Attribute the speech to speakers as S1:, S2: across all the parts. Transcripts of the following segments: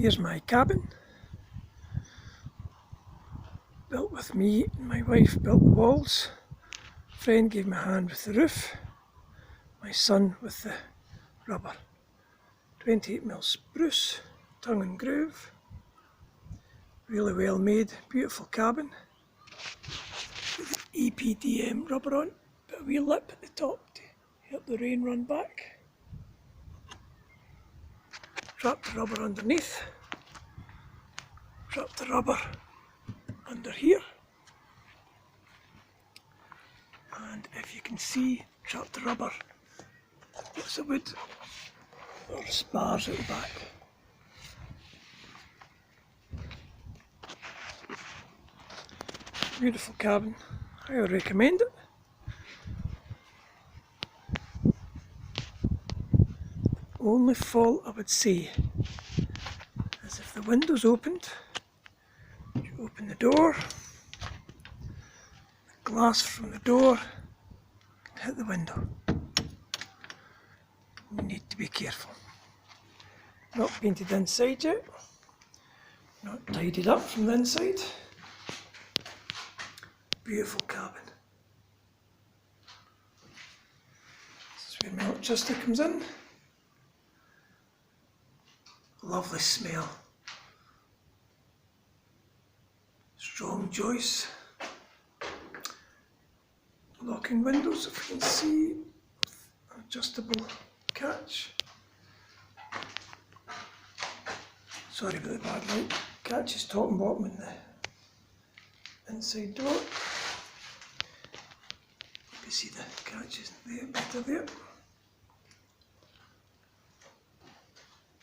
S1: Here's my cabin, built with me and my wife built the walls. A friend gave me a hand with the roof, my son with the rubber. 28mm spruce, tongue and groove, really well made, beautiful cabin. With the EPDM rubber on, but a wee lip at the top to help the rain run back. Wrap the rubber underneath, wrap the rubber under here, and if you can see, wrap the rubber, bits of wood or spars at the back. Beautiful cabin, I would recommend it. The only fault I would say is if the window's opened, you open the door, the glass from the door can hit the window. You need to be careful. Not painted inside yet, not tidied up from the inside. Beautiful cabin. This is where my electricity comes in. Lovely smell. Strong joists. Locking windows, if you can see. Adjustable catch. Sorry about the bad light. Catch is top and bottom in the inside door. You can see the catches there, better there.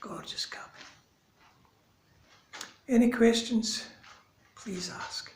S1: Gorgeous cabin. Any questions, please ask.